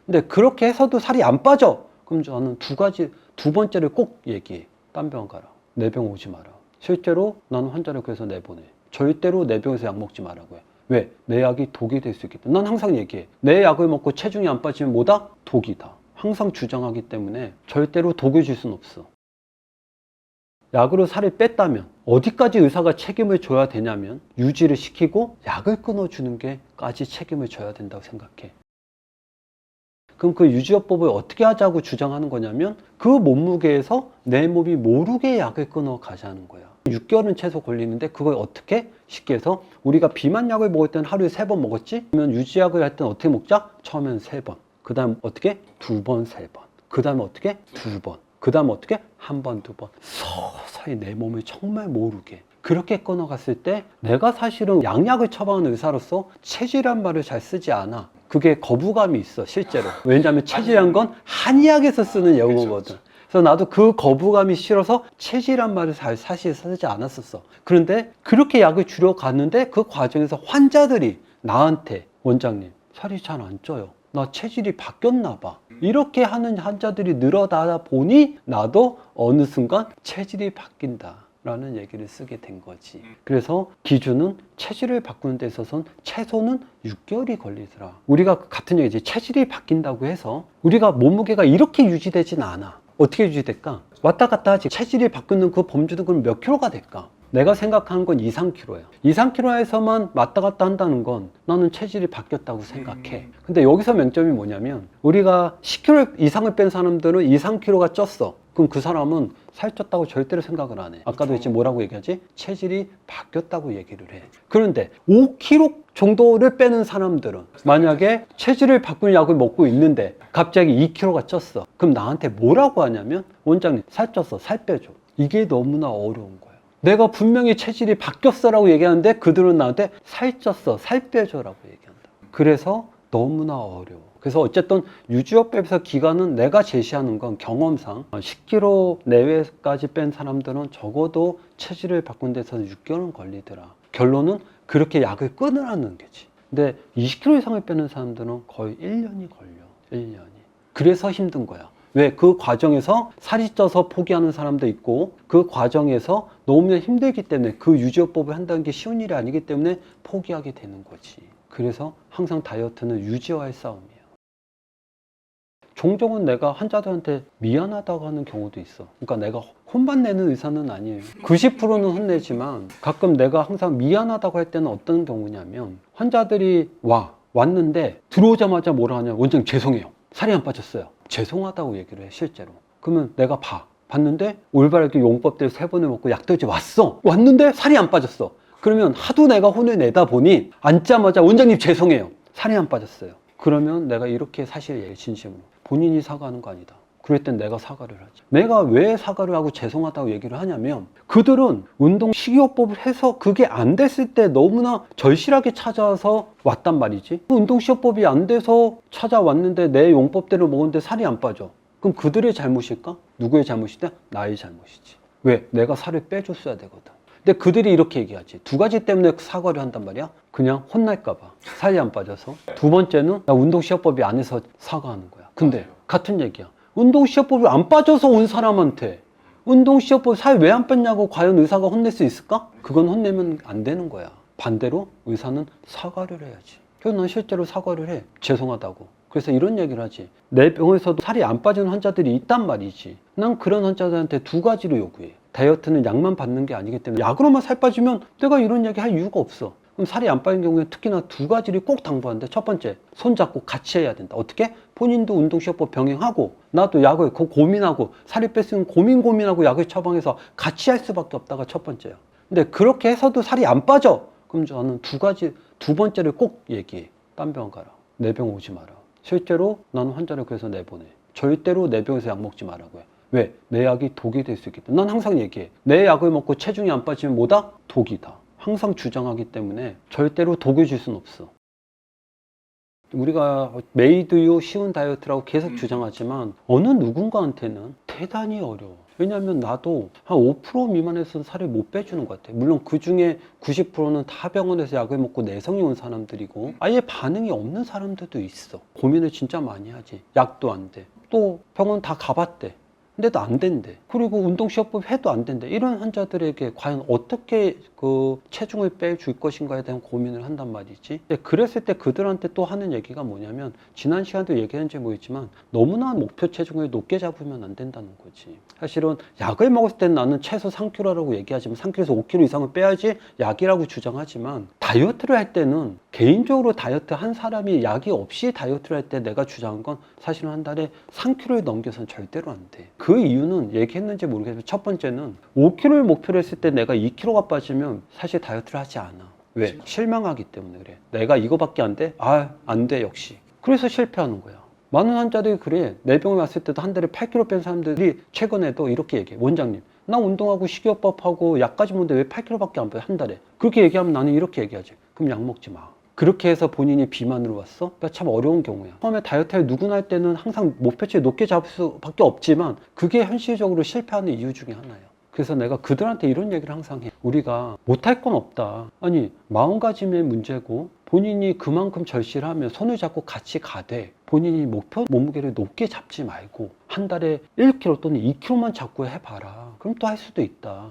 근데 그렇게 해서도 살이 안 빠져. 그럼 저는 두 번째를 꼭 얘기해. 딴 병원 가라. 내 병 오지 마라. 실제로 나는 환자를 그래서 내보내. 절대로 내 병에서 약 먹지 말라고 해. 왜? 내 약이 독이 될 수 있기 때문에. 난 항상 얘기해. 내 약을 먹고 체중이 안 빠지면 뭐다? 독이다. 항상 주장하기 때문에 절대로 독을 줄 수는 없어. 약으로 살을 뺐다면 어디까지 의사가 책임을 져야 되냐면 유지를 시키고 약을 끊어주는 게까지 책임을 져야 된다고 생각해. 그럼 그 유지요법을 어떻게 하자고 주장하는 거냐면 그 몸무게에서 내 몸이 모르게 약을 끊어 가자는 거야. 6개월은 최소 걸리는데 그걸 어떻게? 쉽게 해서 우리가 비만약을 먹을 때는 하루에 3번 먹었지? 그러면 유지약을 할 때는 어떻게 먹자? 처음엔 3번. 그 다음 어떻게? 2번, 3번. 그 다음에 어떻게? 2번. 그 다음 어떻게? 1번, 2번. 서서히 내 몸을 정말 모르게. 그렇게 끊어갔을 때 내가 사실은 양약을 처방하는 의사로서 체질이란 말을 잘 쓰지 않아. 그게 거부감이 있어 실제로. 왜냐하면 체질이란 건 한의학에서 쓰는 용어거든. 그래서 나도 그 거부감이 싫어서 체질이란 말을 사실 쓰지 않았었어. 그런데 그렇게 약을 줄여갔는데 그 과정에서 환자들이 나한테 원장님 살이 잘 안 쪄요. 나 체질이 바뀌었나 봐. 이렇게 하는 환자들이 늘어나다 보니 나도 어느 순간 체질이 바뀐다 라는 얘기를 쓰게 된 거지. 그래서 기준은 체질을 바꾸는 데 있어서는 최소는 6개월이 걸리더라. 우리가 같은 얘기지. 체질이 바뀐다고 해서 우리가 몸무게가 이렇게 유지되진 않아. 어떻게 유지될까? 왔다 갔다 하지. 체질이 바뀌는 그 범주는 그럼 몇 킬로가 될까? 내가 생각하는 건 2, 3kg야. 2, 3kg에서만 왔다 갔다 한다는 건 나는 체질이 바뀌었다고 생각해. 근데 여기서 맹점이 뭐냐면 우리가 10kg 이상을 뺀 사람들은 2, 3kg가 쪘어. 그럼 그 사람은 살쪘다고 절대로 생각을 안 해. 아까도 했지 뭐라고 얘기하지? 체질이 바뀌었다고 얘기를 해. 그런데 5kg 정도를 빼는 사람들은 만약에 체질을 바꾸는 약을 먹고 있는데 갑자기 2kg가 쪘어. 그럼 나한테 뭐라고 하냐면 원장님 살쪘어. 살 빼줘. 이게 너무나 어려운 거야. 내가 분명히 체질이 바뀌었어 라고 얘기하는데 그들은 나한테 살쪘어. 살 빼줘라고 얘기한다. 그래서 너무나 어려워. 그래서 어쨌든 유지요법에서 기간은 내가 제시하는 건 경험상 10kg 내외까지 뺀 사람들은 적어도 체질을 바꾼 데서 6개월은 걸리더라. 결론은 그렇게 약을 끊으라는 거지. 근데 20kg 이상을 빼는 사람들은 거의 1년이 걸려. 1년이. 그래서 힘든 거야. 왜? 그 과정에서 살이 쪄서 포기하는 사람도 있고 그 과정에서 너무나 힘들기 때문에 그 유지요법을 한다는 게 쉬운 일이 아니기 때문에 포기하게 되는 거지. 그래서 항상 다이어트는 유지와의 싸움이야. 종종은 내가 환자들한테 미안하다고 하는 경우도 있어. 그러니까 내가 혼만 내는 의사는 아니에요. 90%는 혼내지만 가끔 내가 항상 미안하다고 할 때는 어떤 경우냐면 환자들이 왔는데 들어오자마자 뭐라 하냐. 원장님 죄송해요. 살이 안 빠졌어요. 죄송하다고 얘기를 해 실제로. 그러면 내가 봤는데 올바르게 용법대로 3번을 먹고 약도지 왔는데 살이 안 빠졌어. 그러면 하도 내가 혼을 내다 보니 앉자마자 원장님 죄송해요. 살이 안 빠졌어요. 그러면 내가 이렇게 사실 진심으로 본인이 사과하는 거 아니다. 그럴 땐 내가 사과를 하지. 내가 왜 사과를 하고 죄송하다고 얘기를 하냐면 그들은 운동 식이요법을 해서 그게 안 됐을 때 너무나 절실하게 찾아와서 왔단 말이지. 운동 식이요법이 안 돼서 찾아왔는데 내 용법대로 먹었는데 살이 안 빠져. 그럼 그들의 잘못일까? 누구의 잘못이냐? 나의 잘못이지. 왜? 내가 살을 빼줬어야 되거든. 근데 그들이 이렇게 얘기하지. 2가지 때문에 사과를 한단 말이야. 그냥 혼날까봐 살이 안 빠져서. 2번째는 나 운동시험법이 안 해서 사과하는 거야. 근데 같은 얘기야. 운동시험법이 안 빠져서 온 사람한테 운동시험법 살 왜 안 뺐냐고 과연 의사가 혼낼 수 있을까? 그건 혼내면 안 되는 거야. 반대로 의사는 사과를 해야지. 그래서 난 실제로 사과를 해. 죄송하다고. 그래서 이런 얘기를 하지. 내 병에서도 살이 안 빠지는 환자들이 있단 말이지. 난 그런 환자들한테 2가지를 요구해. 다이어트는 약만 받는 게 아니기 때문에 약으로만 살 빠지면 내가 이런 얘기 할 이유가 없어. 그럼 살이 안 빠진 경우에 특히나 2가지를 꼭 당부하는데 첫 번째, 손잡고 같이 해야 된다. 어떻게? 본인도 운동시험법 병행하고 나도 약을 고민하고 살이 뺐으면 고민하고 약을 처방해서 같이 할 수밖에 없다가 첫 번째야. 근데 그렇게 해서도 살이 안 빠져. 그럼 저는 2번째를 꼭 얘기해. 딴 병원 가라. 내 병 오지 마라. 실제로 나는 환자를 그래서 내보내. 절대로 내 병에서 약 먹지 말라고 해. 왜? 내 약이 독이 될 수 있기 때문에. 난 항상 얘기해. 내 약을 먹고 체중이 안 빠지면 뭐다? 독이다. 항상 주장하기 때문에 절대로 독을 줄 수는 없어. 우리가 메이드유 쉬운 다이어트라고 계속 주장하지만 어느 누군가한테는 대단히 어려워. 왜냐하면 나도 한 5% 미만에서는 살을 못 빼주는 것 같아. 물론 그 중에 90%는 다 병원에서 약을 먹고 내성이 온 사람들이고 아예 반응이 없는 사람들도 있어. 고민을 진짜 많이 하지. 약도 안 돼. 또 병원 다 가봤대. 근데도 안 된대. 그리고 운동시험법 해도 안 된대. 이런 환자들에게 과연 어떻게 그 체중을 빼줄 것인가에 대한 고민을 한단 말이지. 근데 그랬을 때 그들한테 또 하는 얘기가 뭐냐면, 지난 시간도 얘기했는지 모르겠지만 너무나 목표 체중을 높게 잡으면 안 된다는 거지. 사실은 약을 먹었을 때는 나는 최소 3kg라고 얘기하지만 3kg에서 5kg 이상을 빼야지 약이라고 주장하지만, 다이어트를 할 때는 개인적으로 다이어트 한 사람이 약이 없이 다이어트를 할 때 내가 주장한 건 사실은 한 달에 3kg를 넘겨서는 절대로 안 돼. 그 이유는 얘기했는지 모르겠지만, 첫 번째는 5kg를 목표로 했을 때 내가 2kg가 빠지면 사실 다이어트를 하지 않아. 왜? 실망하기 때문에 그래. 내가 이거밖에 안 돼? 아, 안 돼 역시. 그래서 실패하는 거야. 많은 환자들이 그래. 내 병에 왔을 때도 한 달에 8kg 뺀 사람들이 최근에도 이렇게 얘기해. 원장님, 나 운동하고 식이요법하고 약까지 먹는데 왜 8kg밖에 안 빼? 한 달에. 그렇게 얘기하면 나는 이렇게 얘기하지. 그럼 약 먹지 마. 그렇게 해서 본인이 비만으로 왔어? 그러니까 참 어려운 경우야. 처음에 다이어트를 누구나 할 때는 항상 목표치 높게 잡을 수밖에 없지만, 그게 현실적으로 실패하는 이유 중에 하나야. 그래서 내가 그들한테 이런 얘기를 항상 해. 우리가 못할 건 없다. 아니, 마음가짐의 문제고, 본인이 그만큼 절실하면 손을 잡고 같이 가되, 본인이 목표 몸무게를 높게 잡지 말고 한 달에 1kg 또는 2kg만 잡고 해봐라. 그럼 또 할 수도 있다.